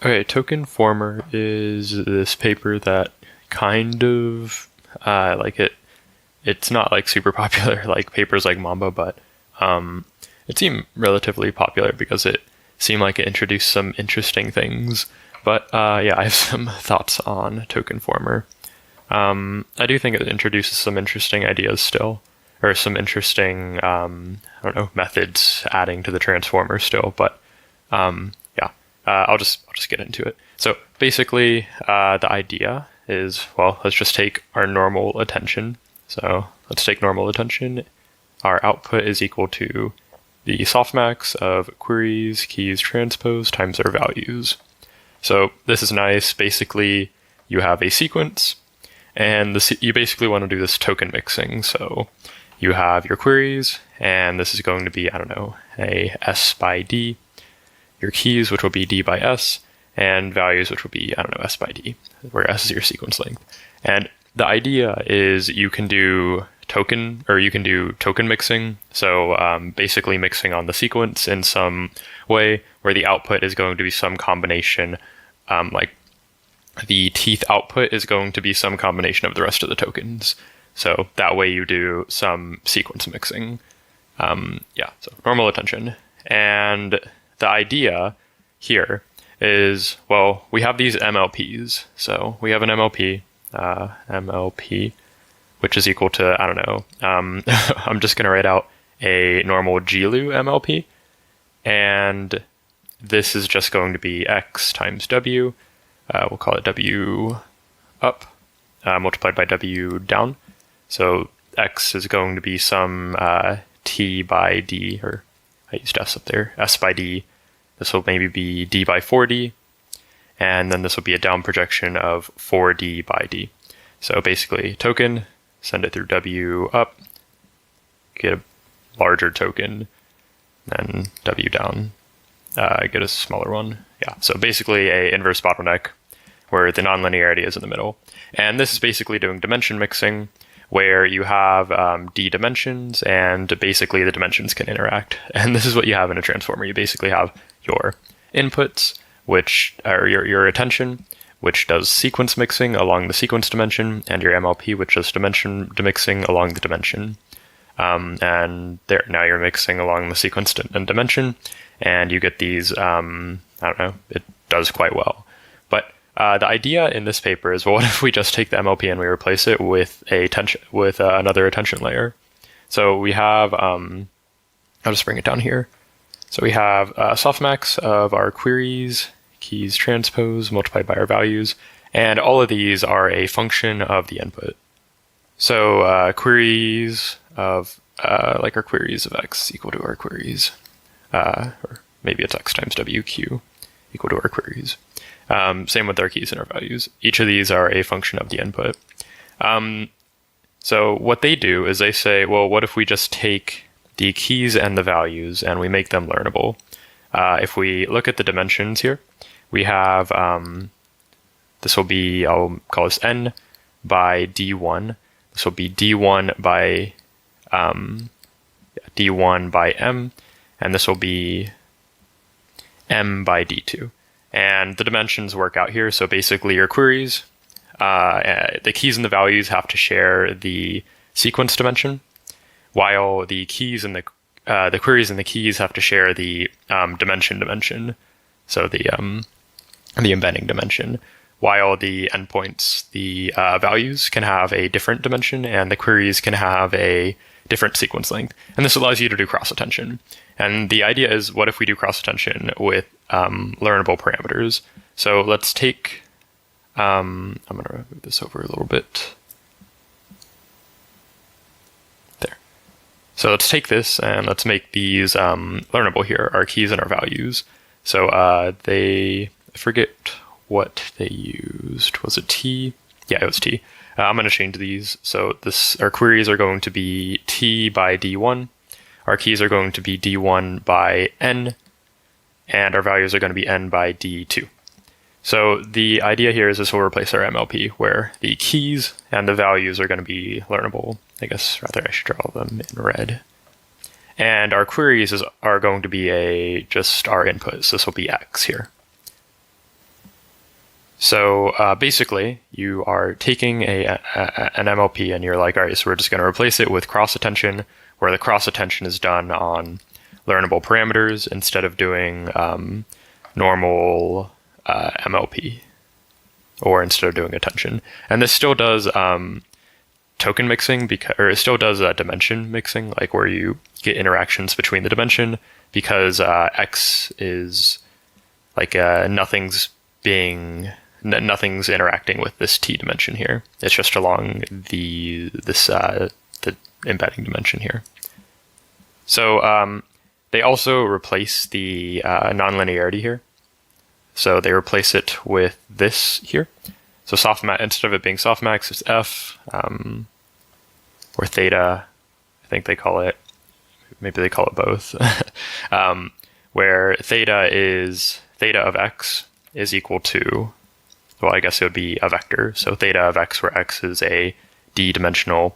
Okay, TokenFormer is this paper that kind of like it. It's not like super popular like papers like Mamba, but it seemed relatively popular because it seemed like it introduced some interesting things. But yeah, I have some thoughts on TokenFormer. I do think it introduces some interesting ideas still, or some interesting I don't know, methods adding to the transformer still. But yeah, I'll just get into it. So basically, the idea is, well, let's just take our normal attention. So let's take normal attention. Our output is equal to the softmax of queries, keys, transpose times their values. So this is nice. Basically, you have a sequence, and you basically want to do this token mixing. So you have your queries, and this is going to be, I don't know, a S by D. Your keys, which will be D by S, and values, which will be, I don't know, S by D, where S is your sequence length. And the idea is you can do token mixing. So basically mixing on the sequence in some way where the output is going to be some combination, like the teeth output is going to be some combination of the rest of the tokens. So that way you do some sequence mixing. Yeah, so normal attention. And the idea here is, well, we have these MLPs. So we have an MLP, which is equal to, I don't know, I'm just going to write out a normal GLU MLP. And this is just going to be X times W. We'll call it W up, multiplied by W down. So X is going to be some T by D, or I used S up there, S by D. This will maybe be D by 4D. And then this will be a down projection of 4D by D. So basically token, send it through W up, get a larger token, then W down, get a smaller one. Yeah, so basically a inverse bottleneck where the nonlinearity is in the middle. And this is basically doing dimension mixing, where you have D dimensions, and basically the dimensions can interact. And this is what you have in a transformer. You basically have your inputs, which are your attention, which does sequence mixing along the sequence dimension, and your MLP, which does dimension mixing along the dimension. And there, now you're mixing along the sequence and dimension, and you get these, I don't know, it does quite well. But the idea in this paper is, well, what if we just take the MLP and we replace it with another attention layer? So we have, I'll just bring it down here. So we have softmax of our queries, keys, transpose, multiplied by our values, and all of these are a function of the input. So queries of, like our queries of X equal to our queries, or maybe it's X times WQ equal to our queries. Same with our keys and our values. Each of these are a function of the input. So what they do is they say, well, what if we just take the keys and the values and we make them learnable? If we look at the dimensions here, we have, this will be, I'll call this N by D1. This will be D1 by D1 by M, and this will be M by D2. And the dimensions work out here. So basically your queries, the keys and the values have to share the sequence dimension, while the keys and the queries and the keys have to share the dimension. So the embedding dimension, while the endpoints, the values can have a different dimension and the queries can have a different sequence length. And this allows you to do cross-attention. And the idea is, what if we do cross-attention with learnable parameters? So let's take, I'm going to move this over a little bit. There. So let's take this and let's make these learnable here, our keys and our values. So I forget what they used. Was it T? Yeah, it was T. I'm going to change these. So our queries are going to be T by D1. Our keys are going to be D1 by N, and our values are going to be N by D2. So the idea here is this will replace our MLP, where the keys and the values are going to be learnable. I guess rather I should draw them in red. And our queries are going to be just our inputs. This will be X here. So basically, you are taking an MLP and you're like, all right, so we're just going to replace it with cross attention, where the cross attention is done on learnable parameters instead of doing normal MLP, or instead of doing attention. And this still does token mixing, or it still does dimension mixing, like where you get interactions between the dimension, because X is like nothing's interacting with this T dimension here. It's just along the embedding dimension here. So they also replace the nonlinearity here. So they replace it with this here. So softmax, instead of it being softmax, it's F, or theta, I think they call it. Maybe they call it both. Where theta of x is equal to, well, I guess it would be a vector. So theta of x, where x is a d-dimensional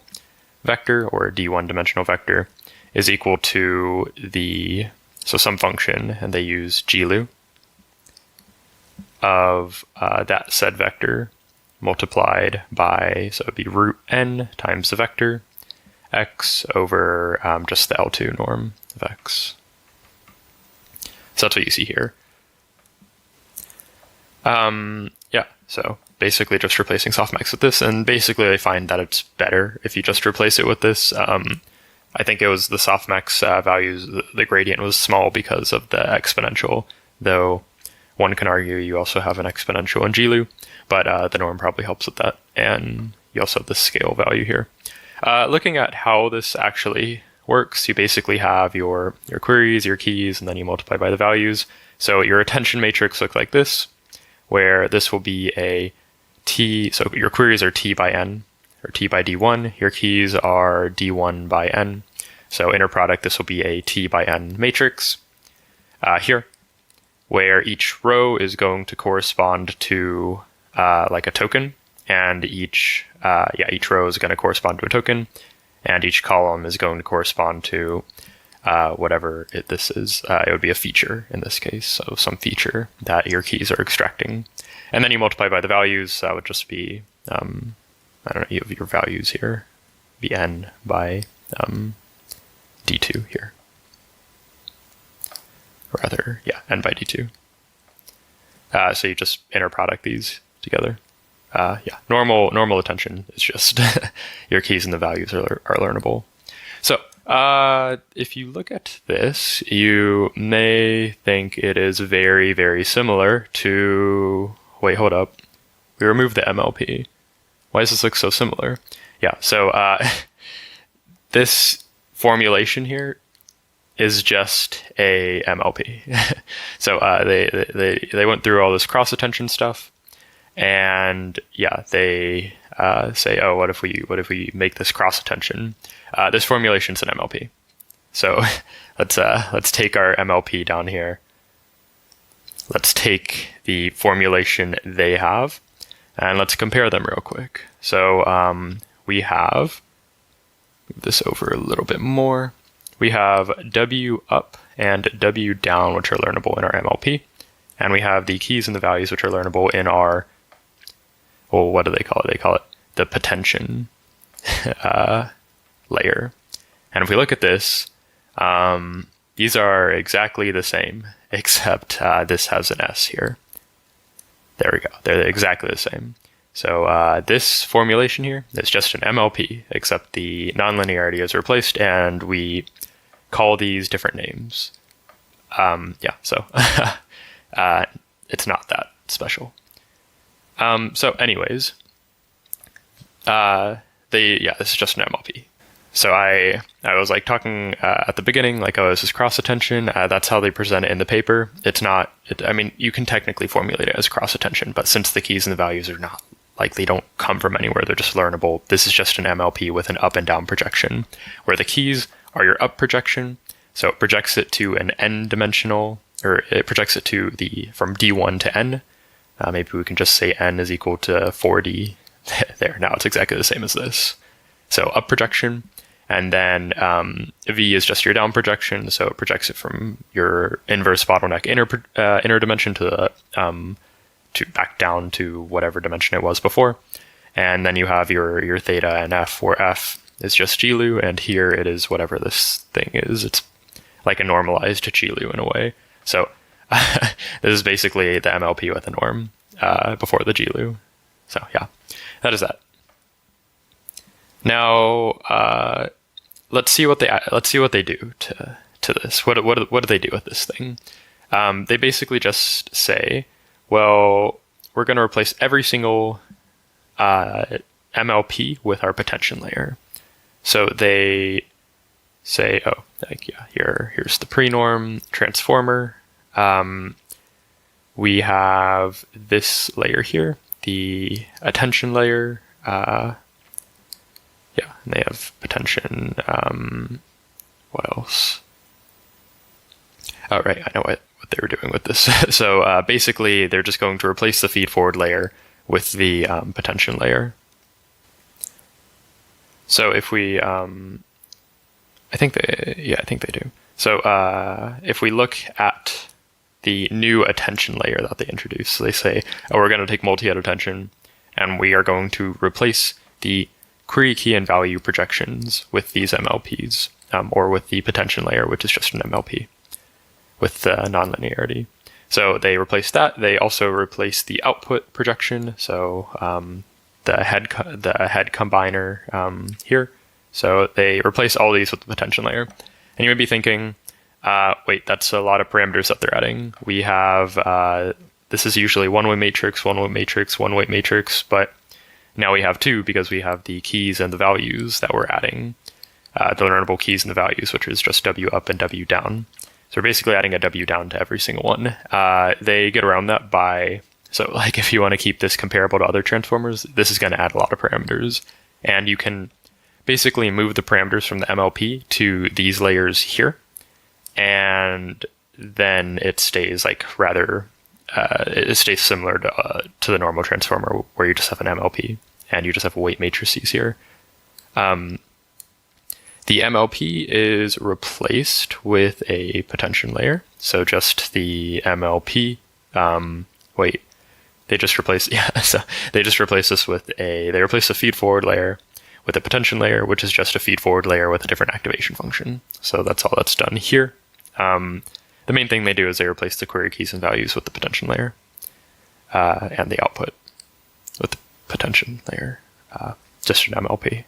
vector, or a d1-dimensional vector, is equal to some function, and they use GLU, of that said vector multiplied by, so it would be root n times the vector x over just the L2 norm of x. So that's what you see here. Yeah, so basically just replacing softmax with this, and basically I find that it's better if you just replace it with this. I think it was the softmax values, the gradient was small because of the exponential, though one can argue you also have an exponential in GLU, but the norm probably helps with that, and you also have the scale value here. Looking at how this actually works, you basically have your queries, your keys, and then you multiply by the values. So your attention matrix looks like this, where this will be a T, so your queries are T by N, or T by D1, your keys are D1 by N. So inner product, this will be a T by N matrix here, where each row is going to correspond to like a token, and each row is going to correspond to a token, and each column is going to correspond to whatever this is. It would be a feature in this case, so some feature that your keys are extracting. And then you multiply by the values. That would just be, I don't know, you have your values here, be n by d2 here. Or rather, yeah, n by d2. So you just inner product these together. Yeah, normal attention is just your keys and the values are learnable. So if you look at this, you may think it is very, very similar to, wait, hold up. We removed the MLP. Why does this look so similar? Yeah, so this formulation here is just a MLP. So they went through all this cross attention stuff, and yeah, they say, oh, what if we make this cross attention? This formulation is an MLP. So let's take our MLP down here. Let's take the formulation they have, and let's compare them real quick. So we have, move this over a little bit more. We have W up and W down, which are learnable in our MLP. And we have the keys and the values, which are learnable in our, well, what do they call it? They call it the potention layer. And if we look at this, these are exactly the same, except this has an S here. There we go. They're exactly the same. So this formulation here is just an MLP, except the nonlinearity is replaced, and we call these different names. Yeah, so it's not that special. So anyways, this is just an MLP. So I was like talking at the beginning, like, oh, this is cross attention. That's how they present it in the paper. It's not, I mean, you can technically formulate it as cross attention, but since the keys and the values are not, like, they don't come from anywhere, they're just learnable. This is just an MLP with an up and down projection, where the keys are your up projection. So it projects it to an n dimensional, or it projects it to from D1 to n. Maybe we can just say n is equal to 4D. There, now it's exactly the same as this. So up projection, and then V is just your down projection, so it projects it from your inverse bottleneck inner dimension to to back down to whatever dimension it was before. And then you have your theta and f, where f is just GLU, and here it is whatever this thing is. It's like a normalized GLU in a way. So this is basically the MLP with a norm before the GLU. So yeah, that is that. Now let's see what they do to this. What do they do with this thing? They basically just say, well, we're going to replace every single MLP with our potential layer. So they say, oh, like, yeah, here's the prenorm transformer. We have this layer here, the attention layer. Yeah, and they have potential. What else? Oh, right, I know what they were doing with this. So basically, they're just going to replace the feed-forward layer with the potential layer. So if we, I think they do. So if we look at the new attention layer that they introduced, so they say, oh, we're going to take multi-head attention, and we are going to replace the query key and value projections with these MLPs, or with the potential layer, which is just an MLP with nonlinearity. So they replace that. They also replace the output projection. So the head combiner here. So they replace all these with the potential layer. And you may be thinking, wait, that's a lot of parameters that they're adding. We have, this is usually one-way matrix, one-way matrix, one-way matrix, but now we have two because we have the keys and the values that we're adding, the learnable keys and the values, which is just W up and W down. So we're basically adding a W down to every single one. They get around that by, so like if you want to keep this comparable to other transformers, this is going to add a lot of parameters. And you can basically move the parameters from the MLP to these layers here. And then it stays like rather, it stays similar to the normal transformer where you just have an MLP and you just have weight matrices here. The MLP is replaced with a potential layer. So just the MLP, they just replace, so they just replace this with they replace the feed forward layer with a potential layer, which is just a feed forward layer with a different activation function. So that's all that's done here. The main thing they do is they replace the query keys and values with the potential layer, and the output with the potential layer, just an MLP.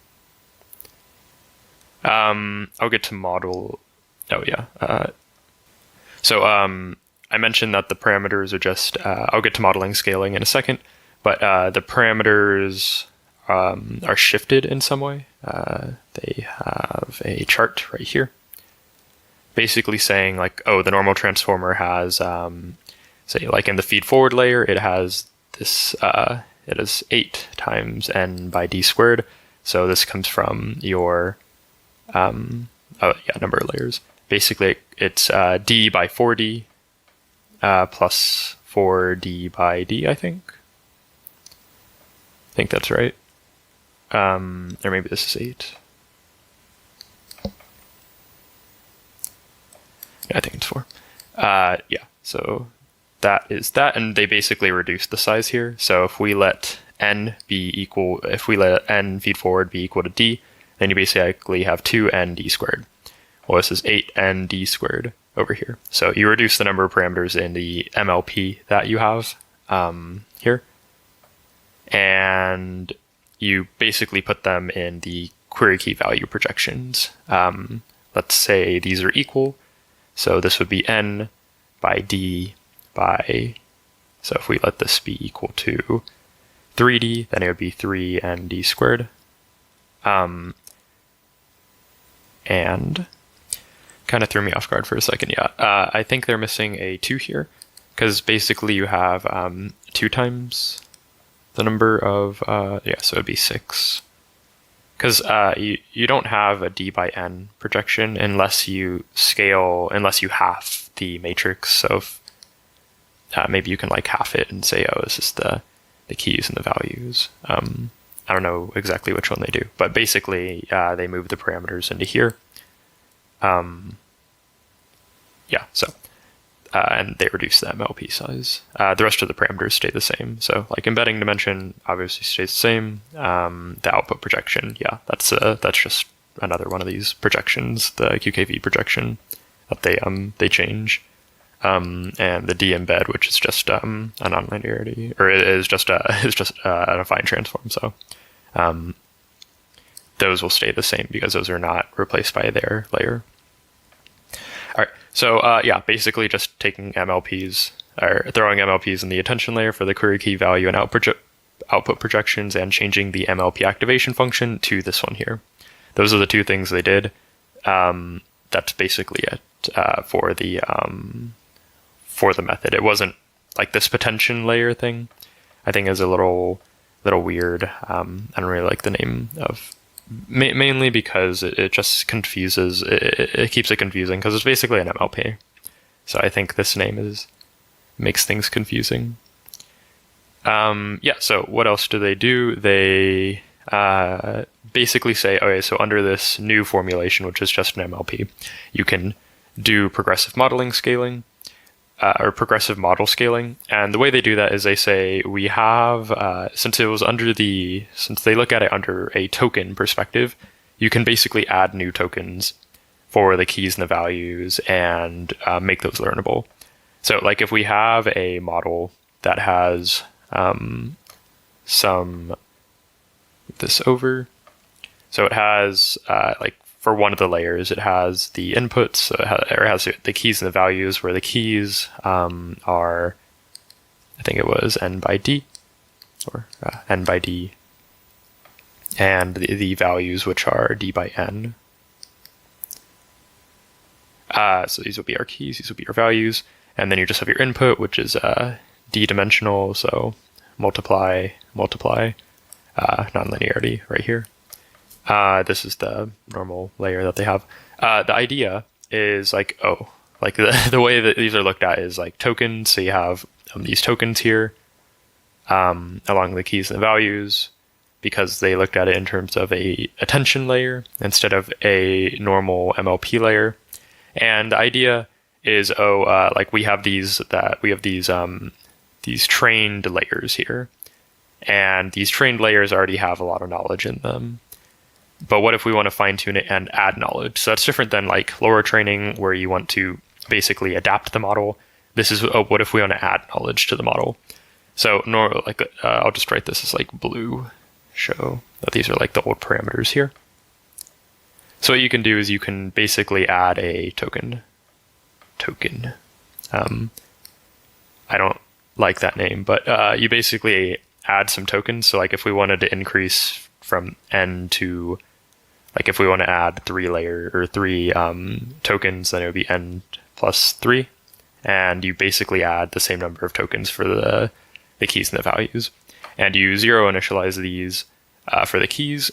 I'll get to model. Oh yeah. So I mentioned that the parameters are just. I'll get to modeling scaling in a second, but the parameters are shifted in some way. They have a chart right here, basically saying like, oh, the normal transformer has, say, like in the feed forward layer, it has this. It is 8 times n by d squared. So this comes from your number of layers. Basically, it's d by 4d plus 4d by d, I think. I think that's right. Or maybe this is 8. Yeah, I think it's 4. Yeah, so that is that, and they basically reduced the size here. So if we let n be equal, if we let n feed forward be equal to d, then you basically have 2n d squared. Well, this is 8n d squared over here. So you reduce the number of parameters in the MLP that you have here, and you basically put them in the query key value projections. Let's say these are equal. So this would be n by d by, so if we let this be equal to 3d, then it would be 3n d squared. And kind of threw me off guard for a second. Yeah, I think they're missing a 2 here, because basically you have 2 times the number of, so it'd be 6. Because you don't have a d by n projection unless you half the matrix. So if, maybe you can like half it and say, oh, this is the keys and the values. I don't know exactly which one they do, but basically they move the parameters into here. Yeah, so and they reduce the MLP size. The rest of the parameters stay the same. So like embedding dimension obviously stays the same. The output projection, yeah, that's just another one of these projections, the QKV projection that they change. And the d-embed, which is just a nonlinearity, or is just an affine transform. So those will stay the same because those are not replaced by their layer. All right, so yeah, basically just taking MLPs, or throwing MLPs in the attention layer for the query key value and output projections, and changing the MLP activation function to this one here. Those are the two things they did. That's basically it for the method. It wasn't like this potential layer thing. I think is a little weird. I don't really like the name of. Mainly because it just confuses, it keeps it confusing because it's basically an MLP. So I think this name makes things confusing. Yeah, so what else do? They basically say, okay, so under this new formulation, which is just an MLP, you can do progressive modeling scaling, or progressive model scaling. And the way they do that is they say we have, since they look at it under a token perspective, you can basically add new tokens for the keys and the values and make those learnable. So like if we have a model that has so it has like for one of the layers, it has the inputs, or it has the keys and the values, where the keys are, I think it was n by d, or n by d, and the values, which are d by n. So these will be our keys, these will be our values, and then you just have your input, which is d-dimensional, so multiply, nonlinearity right here. This is the normal layer that they have. The idea is like, the way that these are looked at is like tokens. So you have these tokens here along the keys and the values, because they looked at it in terms of a attention layer instead of a normal MLP layer. And the idea is, like we have these trained layers here, and these trained layers already have a lot of knowledge in them. But what if we want to fine tune it and add knowledge? So that's different than like LoRa training, where you want to basically adapt the model. This is what if we want to add knowledge to the model? So I'll just write this as like blue, show that these are like the old parameters here. So what you can do is you can basically add a token. I don't like that name, but you basically add some tokens. So like if we wanted to increase from n to, like if we want to add three tokens, then it would be n plus 3, and you basically add the same number of tokens for the keys and the values, and you zero initialize these for the keys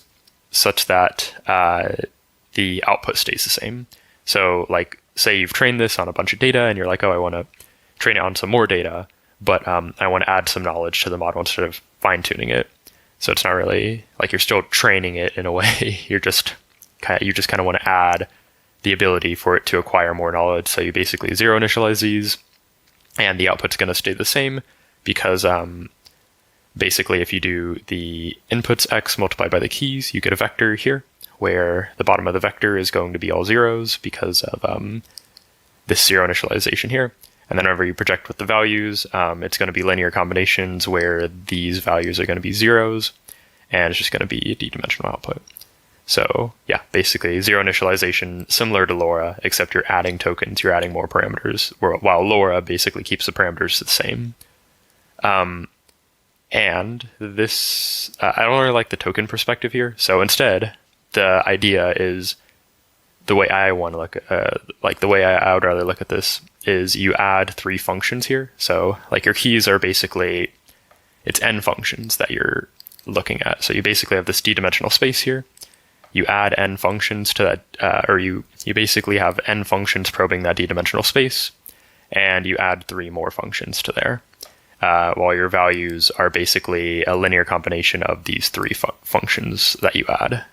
such that the output stays the same. So like say you've trained this on a bunch of data and you're like, oh, I want to train it on some more data, but I want to add some knowledge to the model instead of fine tuning it. So it's not really like you're still training it in a way. You just kind of want to add the ability for it to acquire more knowledge. So you basically zero initialize these, and the output's going to stay the same because basically if you do the inputs x multiplied by the keys, you get a vector here where the bottom of the vector is going to be all zeros because of this zero initialization here. And then whenever you project with the values, it's going to be linear combinations where these values are going to be zeros, and it's just going to be a d-dimensional output. So yeah, basically zero initialization, similar to LoRa, except you're adding tokens, you're adding more parameters, while LoRa basically keeps the parameters the same. And this, I don't really like the token perspective here. So instead, the idea is, the way I want to look at, the way I would rather look at this is you add 3 functions here. So like your keys are basically, it's n functions that you're looking at. So you basically have this d-dimensional space here. You add n functions to that, or you basically have n functions probing that d-dimensional space, and you add 3 more functions to there. While your values are basically a linear combination of these 3 functions that you add,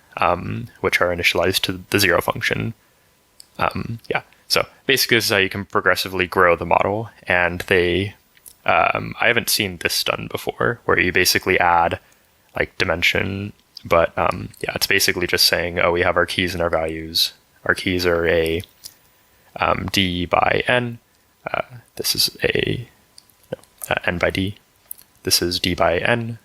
which are initialized to the 0 function. Yeah. So basically, this is how you can progressively grow the model. And I haven't seen this done before, where you basically add like dimension. But yeah, it's basically just saying, oh, we have our keys and our values. Our keys are a d by n. This is n by d. This is d by n.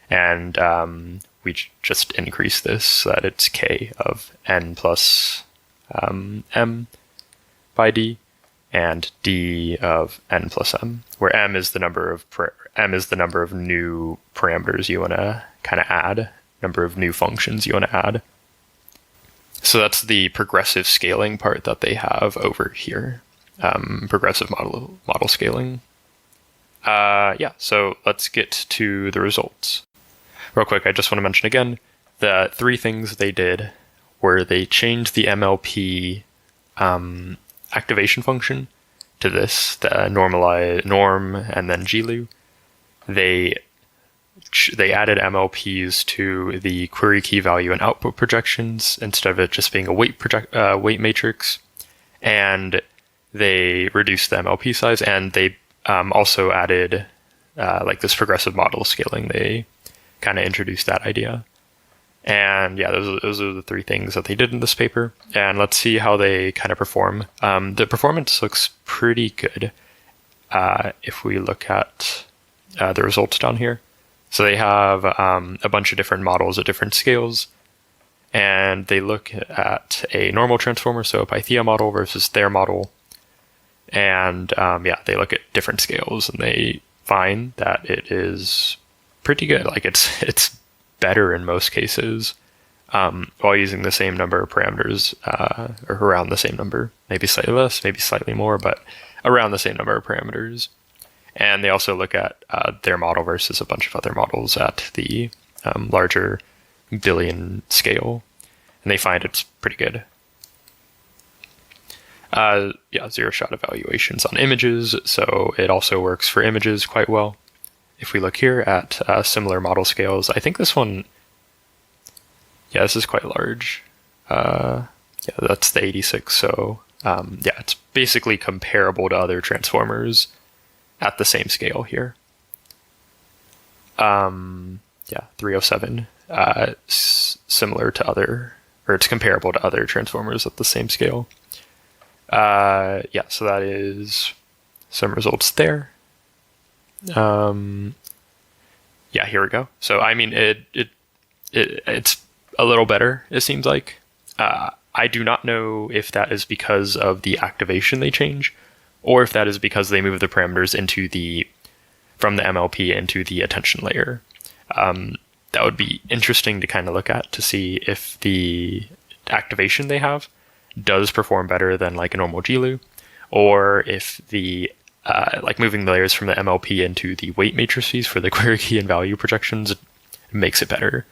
And we just increase this so that it's k of n plus m by d, and d of n plus m, where m is the number of new parameters you want to kind of add, number of new functions you want to add. So that's the progressive scaling part that they have over here. Progressive model scaling. Yeah, so let's get to the results. Real quick, I just want to mention again, the 3 things they did were they changed the MLP activation function to this, the normalize norm and then GLU. They added MLPs to the query key value and output projections instead of it just being a weight matrix, and they reduced the MLP size, and they also added like this progressive model scaling. They kind of introduced that idea. And yeah, those are the 3 things that they did in this paper. And let's see how they kind of perform. The performance looks pretty good if we look at the results down here. So they have a bunch of different models at different scales. And they look at a normal transformer, so a Pythia model versus their model. And yeah, they look at different scales, and they find that it is pretty good. Like it's better in most cases, while using the same number of parameters, or around the same number, maybe slightly less, maybe slightly more, but around the same number of parameters. And they also look at their model versus a bunch of other models at the larger billion scale, and they find it's pretty good. Yeah, zero-shot evaluations on images, so it also works for images quite well. If we look here at similar model scales, I think this one, yeah, this is quite large. Yeah, that's the 86, so yeah, it's basically comparable to other transformers at the same scale here. Yeah, 307, similar to other, or it's comparable to other transformers at the same scale. Yeah, so that is some results there. Yeah, here we go. So I mean, it's a little better, it seems like. I do not know if that is because of the activation they change, or if that is because they move the parameters from the MLP into the attention layer. That would be interesting to kind of look at to see if the activation they have does perform better than like a normal GLU, or if the like moving the layers from the MLP into the weight matrices for the query key and value projections makes it better.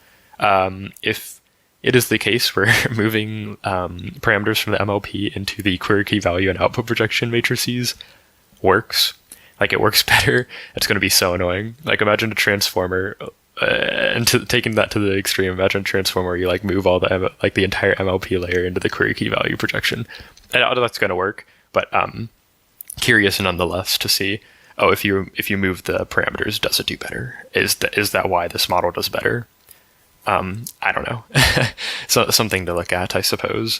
If it is the case where moving parameters from the MLP into the query key value and output projection matrices works, like it works better, it's going to be so annoying. Like imagine a transformer, and taking that to the extreme, imagine a transformer where you like move all the the entire MLP layer into the query key value projection. I doubt that's going to work, but curious nonetheless to see, oh, if you move the parameters, does it do better? Is that why this model does better? I don't know. So something to look at, I suppose.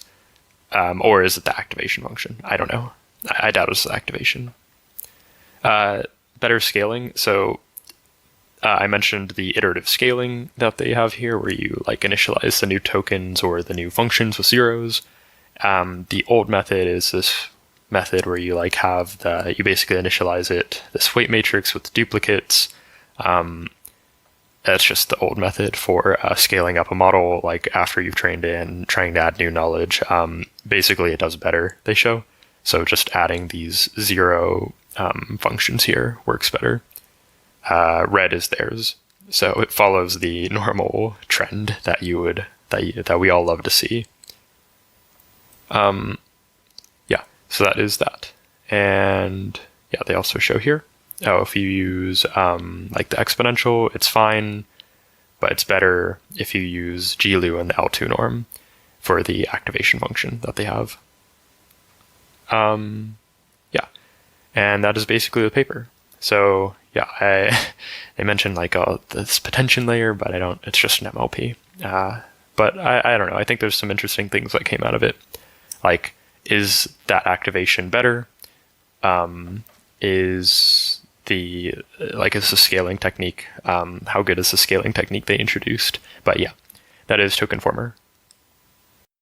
Or is it the activation function? I don't know. I doubt it's the activation. Better scaling. So I mentioned the iterative scaling that they have here, where you like initialize the new tokens or the new functions with zeros. The old method is this method where you like have you basically initialize this weight matrix with duplicates. That's just the old method for scaling up a model, like after you've trained it and trying to add new knowledge. Basically, it does better, they show. So just adding these zero functions here works better. Red is theirs, so it follows the normal trend that we all love to see. Yeah, so that is that. And yeah, they also show here, oh, if you use like the exponential, it's fine, but it's better if you use GLU and the L2 norm for the activation function that they have. Yeah, and that is basically the paper. So yeah, they mentioned like this potential layer, but I don't. It's just an MLP. But I don't know. I think there's some interesting things that came out of it. Like, is that activation better? Is the is the scaling technique? How good is the scaling technique they introduced? But yeah, that is TokenFormer.